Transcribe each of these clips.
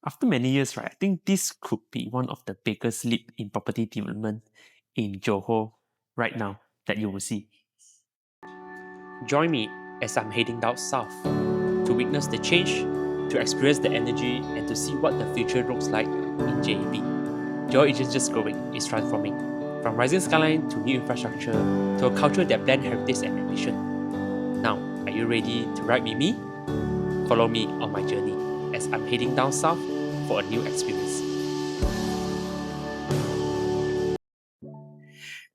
After many years, right, I think this could be one of the biggest leap in property development in Johor right now that you will see. Join me as I'm heading down south to witness the change, to experience the energy, and to see what the future looks like in JB. Johor isn't just growing, it's transforming. From rising skyline to new infrastructure to a culture that blends heritage and ambition. Now, are you ready to ride with me? Follow me on my journey as I'm heading down south for a new experience.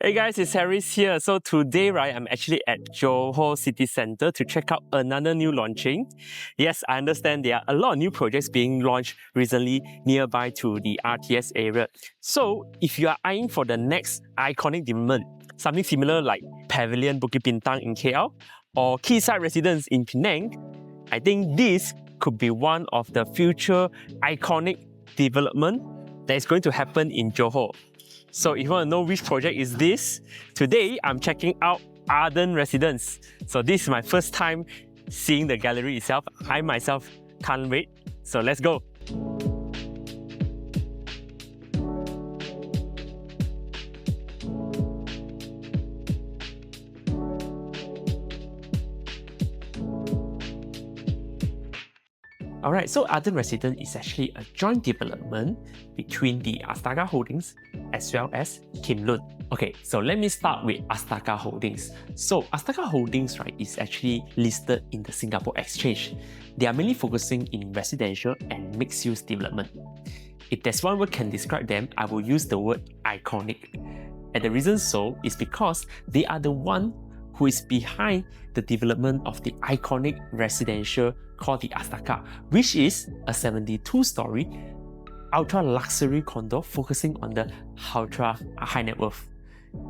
Hey guys, it's Harris here. So today, right, I'm actually at Johor City Centre to check out another new launching. Yes, I understand there are a lot of new projects being launched recently nearby to the RTS area. So if you are eyeing for the next iconic development, something similar like Pavilion Bukit Bintang in KL or Quayside Residence in Penang, I think this could be one of the future iconic development that is going to happen in Johor. So if you want to know which project is this, today I'm checking out Arden Residence. So this is my first time seeing the gallery itself. I myself can't wait. So let's go. Alright, so Arden Residence is actually a joint development between the Astaka Holdings as well as Kim Lun. Okay, so let me start with Astaka Holdings. So Astaka Holdings, right, is actually listed in the Singapore Exchange. They are mainly focusing in residential and mixed-use development. If there's one word can describe them, I will use the word iconic. And the reason so is because they are the one who is behind the development of the iconic residential called the Astaka, which is a 72-story ultra-luxury condo focusing on the ultra high net worth.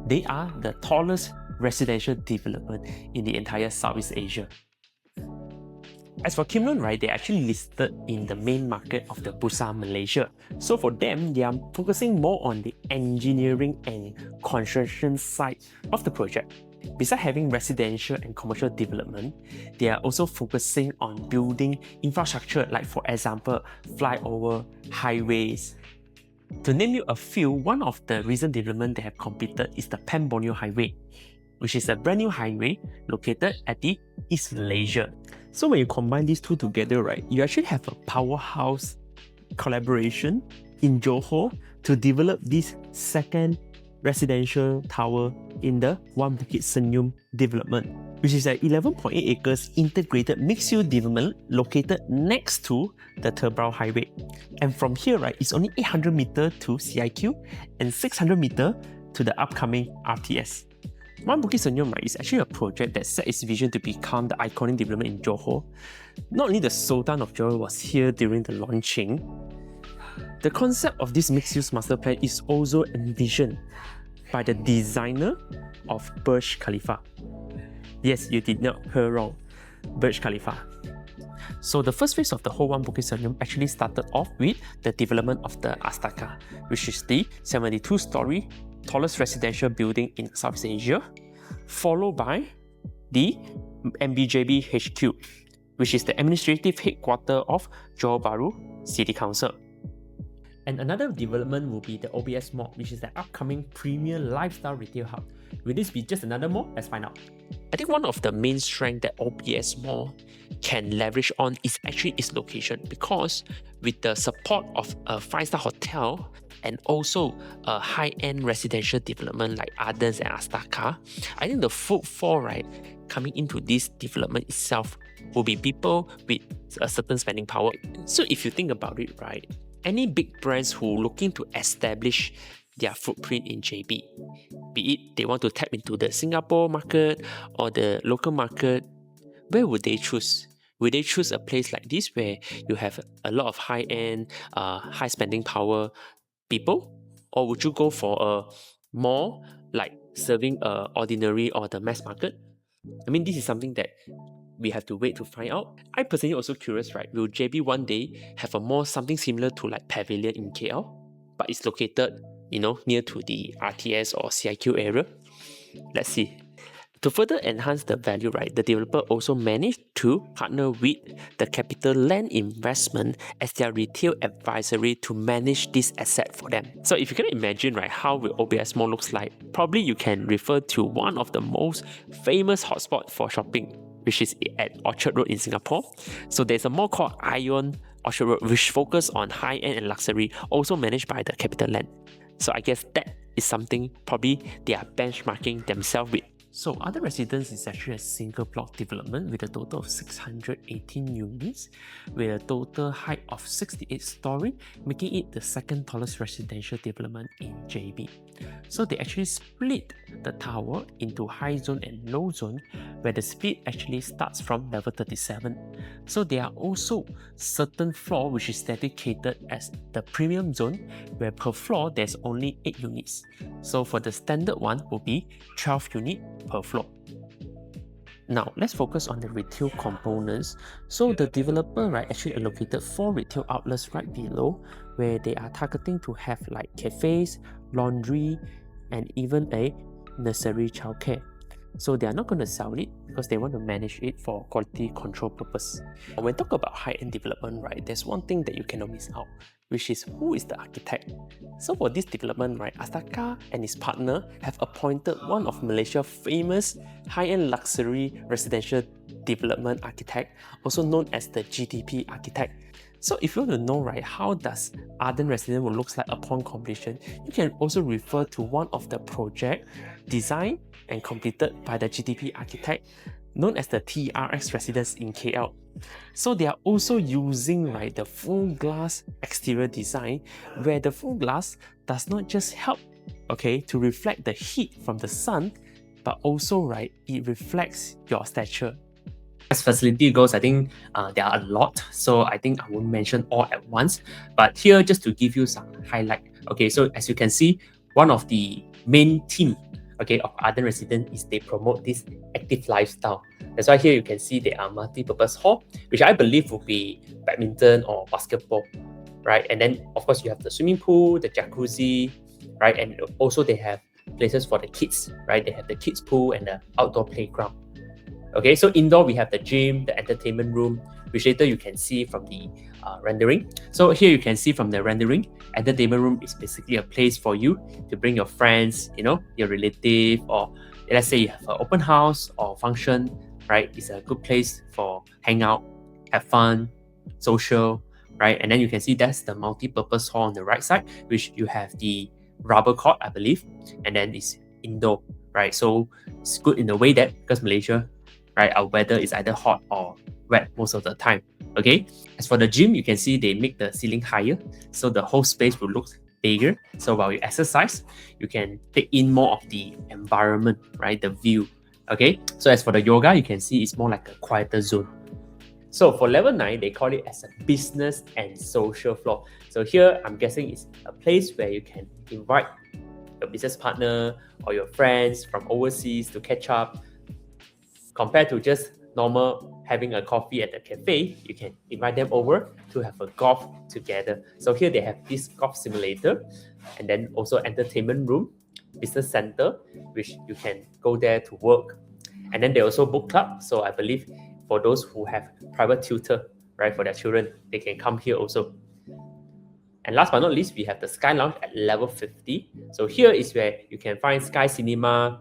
They are the tallest residential development in the entire Southeast Asia. As for Kim Lun, right, they're actually listed in the main market of the Bursa, Malaysia. So for them, they are focusing more on the engineering and construction side of the project. Besides having residential and commercial development, they are also focusing on building infrastructure like, for example, flyover, highways. To name you a few, one of the recent developments they have completed is the Pan Borneo Highway, which is a brand new highway located at the East Malaysia. So when you combine these two together, right, you actually have a powerhouse collaboration in Johor to develop this second residential tower in the One Bukit Senyum development, which is an 11.8 acres integrated mixed-use development located next to the Terbau Highway. And from here, right, it's only 800 meters to CIQ and 600 meters to the upcoming RTS. One Bukit Senyum, right, is actually a project that set its vision to become the iconic development in Johor. Not only the Sultan of Johor was here during the launching, the concept of this mixed-use master plan is also envisioned by the designer of Burj Khalifa. Yes, you did not hear wrong, Burj Khalifa. So the first phase of the whole One Bukit Senyum actually started off with the development of the Astaka, which is the 72-story tallest residential building in Southeast Asia, followed by the MBJB HQ, which is the administrative headquarters of Johor Bahru City Council. And another development will be the OBS Mall, which is the upcoming premier lifestyle retail hub. Will this be just another mall? Let's find out. I think one of the main strengths that OBS Mall can leverage on is actually its location, because with the support of a 5-star hotel and also a high-end residential development like Ardens and Astaka, I think the footfall, right, coming into this development itself will be people with a certain spending power. So if you think about it, right, any big brands who are looking to establish their footprint in JB, be it they want to tap into the Singapore market or the local market, where would they choose? Would they choose a place like this where you have a lot of high-end, high spending power people? Or would you go for a mall like serving ordinary or the mass market? I mean, this is something that we have to wait to find out. I personally also curious, right? Will JB one day have a mall something similar to like Pavilion in KL, but it's located, near to the RTS or CIQ area? Let's see. To further enhance the value, right, the developer also managed to partner with the Capital Land Investment as their retail advisory to manage this asset for them. So if you can imagine, right, how will OBS Mall looks like, probably you can refer to one of the most famous hotspots for shopping, which is at Orchard Road in Singapore. So there's a mall called Ion Orchard Road, which focus on high-end and luxury, also managed by the Capital Land. So I guess that is something probably they are benchmarking themselves with. So Arden Residence is actually a single block development with a total of 618 units, with a total height of 68 stories, making it the second tallest residential development in JB. So they actually split the tower into high zone and low zone, where the speed actually starts from level 37. So there are also certain floor which is dedicated as the premium zone, where per floor there's only 8 units. So for the standard one will be 12 units per floor. Now let's focus on the retail components. So the developer, right, actually allocated 4 retail outlets right below, where they are targeting to have like cafes, laundry, and even a nursery childcare. So they are not going to sell it because they want to manage it for quality control purpose. When we talk about high-end development, right, there's one thing that you cannot miss out, which is who is the architect. So for this development, right, Astaka and his partner have appointed one of Malaysia's famous high-end luxury residential development architect, also known as the GTP architect. So if you want to know, right, how does Arden Residence will look like upon completion, you can also refer to one of the project designed and completed by the GTP architect, known as the TRX Residence in KL. So they are also using, right, the full glass exterior design, where the full glass does not just help, okay, to reflect the heat from the sun, but also, right, it reflects your stature. As facility goes, I think there are a lot, so I think I won't mention all at once, but here just to give you some highlight. Okay, so as you can see, one of the main theme, okay, of Arden Residence is they promote this active lifestyle. That's why here you can see there are multi-purpose hall, which I believe will be badminton or basketball, right? And then of course you have the swimming pool, the jacuzzi, right? And also they have places for the kids, right? They have the kids pool and the outdoor playground. Okay, so indoor we have the gym, the entertainment room, which later you can see from the rendering. So here you can see from the rendering, entertainment room is basically a place for you to bring your friends, you know, your relative, or let's say you have an open house or function, right? It's a good place for hang out, have fun, social, right? And then you can see that's the multi-purpose hall on the right side, which you have the rubber court, I believe, and then it's indoor, right? So it's good in the way that because Malaysia, right, our weather is either hot or wet most of the time. Okay, as for the gym, you can see they make the ceiling higher, so the whole space will look bigger. So while you exercise, you can take in more of the environment, right, the view. Okay, so as for the yoga, you can see it's more like a quieter zone. So for level 9, they call it as a business and social floor. So here, I'm guessing it's a place where you can invite your business partner or your friends from overseas to catch up. Compared to just normal having a coffee at the cafe, you can invite them over to have a golf together. So here they have this golf simulator, and then also entertainment room, business center, which you can go there to work. And then they also book club. So I believe for those who have private tutor, right, for their children, they can come here also. And last but not least, we have the Sky Lounge at level 50. So here is where you can find Sky Cinema,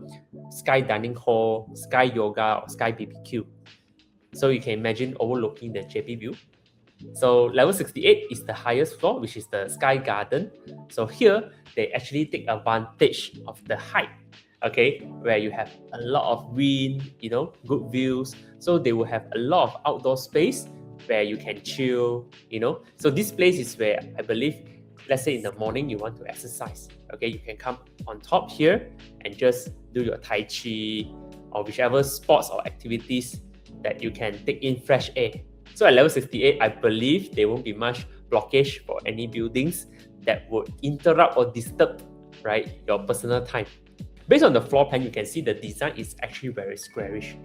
Sky Dining Hall, Sky Yoga, or Sky BBQ. So you can imagine overlooking the JB view. So level 68 is the highest floor, which is the Sky Garden. So here, they actually take advantage of the height, okay, where you have a lot of wind, you know, good views. So they will have a lot of outdoor space where you can chill, you know. So this place is where I believe, let's say in the morning you want to exercise, okay, you can come on top here and just do your Tai Chi or whichever sports or activities that you can take in fresh air. So at level 68, I believe there won't be much blockage for any buildings that would interrupt or disturb, right, your personal time. Based on the floor plan, you can see the design is actually very squarish.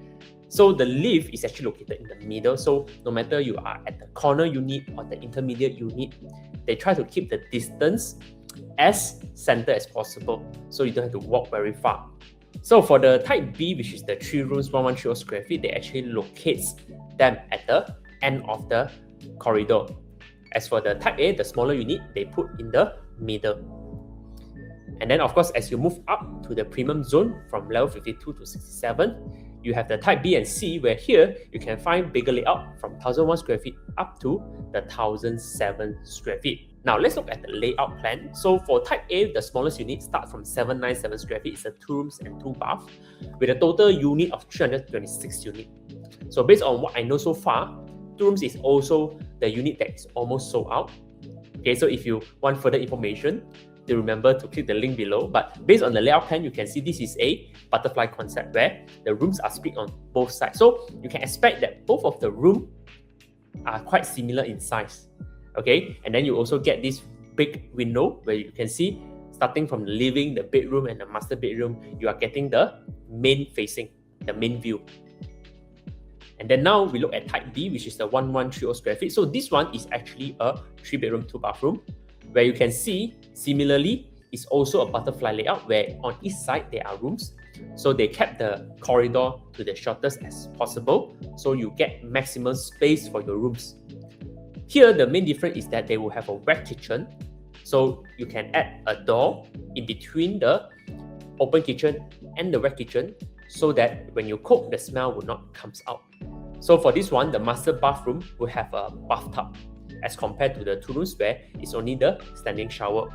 So the lift is actually located in the middle. So no matter you are at the corner unit or the intermediate unit, they try to keep the distance as centered as possible, so you don't have to walk very far. So for the type B, which is the 3 rooms, 1130 square feet, they actually locates them at the end of the corridor. As for the type A, the smaller unit, they put in the middle. And then of course, as you move up to the premium zone from level 52 to 67, you have the type B and C, where here you can find bigger layout from 1001 square feet up to the 1007 square feet. Now let's look at the layout plan. So for type A, the smallest unit starts from 797 square feet. It's a 2 rooms and 2 baths with a total unit of 326 units. So based on what I know so far, 2 rooms is also the unit that is almost sold out. Okay, so if you want further information, do remember to click the link below. But based on the layout plan, you can see this is a butterfly concept where the rooms are split on both sides. So you can expect that both of the rooms are quite similar in size. Okay, and then you also get this big window where you can see starting from the living, the bedroom, and the master bedroom, you are getting the main facing, the main view. And then now we look at type B, which is the 1130 square feet. So this one is actually a 3-bedroom, 2-bathroom, where you can see similarly it's also a butterfly layout where on each side there are rooms. So they kept the corridor to the shortest as possible, so you get maximum space for your rooms. Here, the main difference is that they will have a wet kitchen, so you can add a door in between the open kitchen and the wet kitchen, so that when you cook, the smell will not come out. So for this one, the master bathroom will have a bathtub, as compared to the 2 rooms where it's only the standing shower.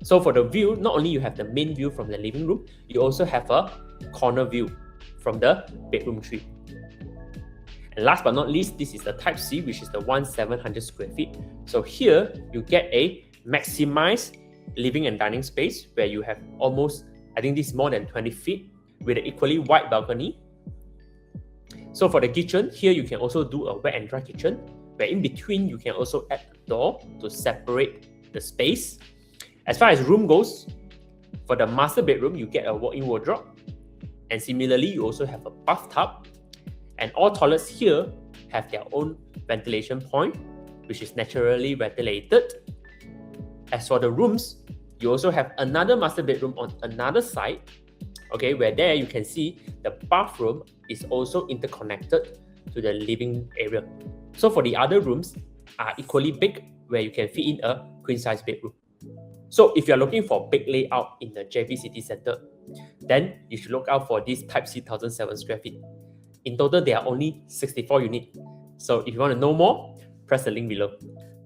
So for the view, not only you have the main view from the living room, you also have a corner view from the bedroom 3. And last but not least, this is the type C, which is the 1700 square feet. So here you get a maximized living and dining space where you have almost, I think this is more than 20 feet with an equally wide balcony. So for the kitchen, here you can also do a wet and dry kitchen, where in between you can also add a door to separate the space. As far as room goes, for the master bedroom, you get a walk-in wardrobe. And similarly, you also have a bathtub. And all toilets here have their own ventilation point, which is naturally ventilated. As for the rooms, you also have another master bedroom on another side, okay, where there you can see the bathroom is also interconnected to the living area. So for the other rooms are equally big, where you can fit in a queen-size bedroom. So if you're looking for big layout in the JB City Centre, then you should look out for this Type C 1007 square feet. In total, there are only 64 units. So if you want to know more, press the link below.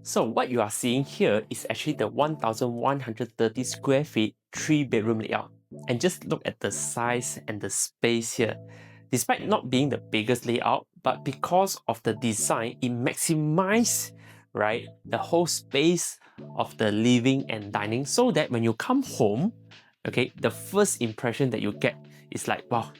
So what you are seeing here is actually the 1130 square feet 3-bedroom layout. And just look at the size and the space here. Despite not being the biggest layout, but because of the design, it maximizes, right, the whole space of the living and dining, so that when you come home, okay, the first impression that you get is like, wow,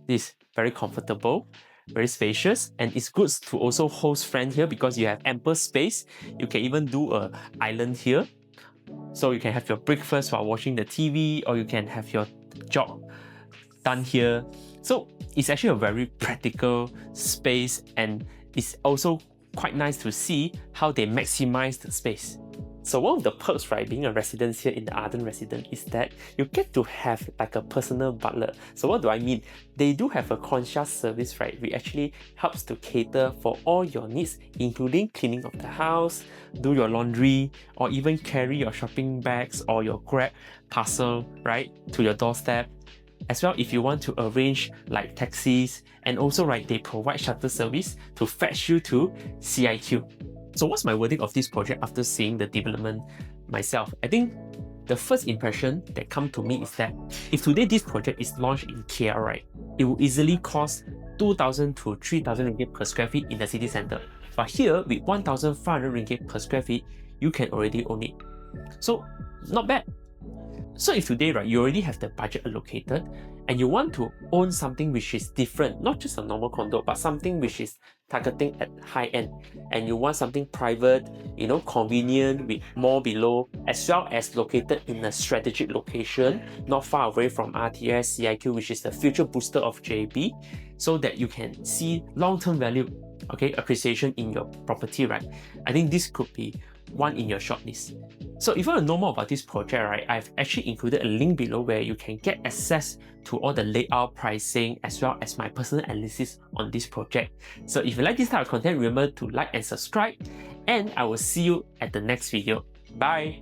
this is very comfortable, very spacious, and it's good to also host friends here because you have ample space. You can even do an island here, so you can have your breakfast while watching the TV, or you can have your job done here. So it's actually a very practical space, and it's also quite nice to see how they maximize the space. So one of the perks, right, being a resident here in the Arden Residence is that you get to have like a personal butler. So what do I mean? They do have a concierge service, right, which actually helps to cater for all your needs, including cleaning of the house, do your laundry, or even carry your shopping bags or your Grab parcel, right, to your doorstep. As well, if you want to arrange like taxis, and also, right, they provide shuttle service to fetch you to CIQ. So what's my verdict of this project after seeing the development myself? I think the first impression that comes to me is that if today this project is launched in KL, right, it will easily cost 2,000 to 3,000 ringgit per square feet in the city centre. But here, with 1,500 ringgit per square feet, you can already own it. So not bad. So if today, right, you already have the budget allocated and you want to own something which is different, not just a normal condo, but something which is targeting at high end, and you want something private, you know, convenient with more below, as well as located in a strategic location, not far away from RTS, CIQ, which is the future booster of JB, so that you can see long-term value, okay, appreciation in your property, right? I think this could be one in your shortlist. So if you want to know more about this project, right, I've actually included a link below where you can get access to all the layout, pricing, as well as my personal analysis on this project. So if you like this type of content, remember to like and subscribe, and I will see you at the next video. Bye!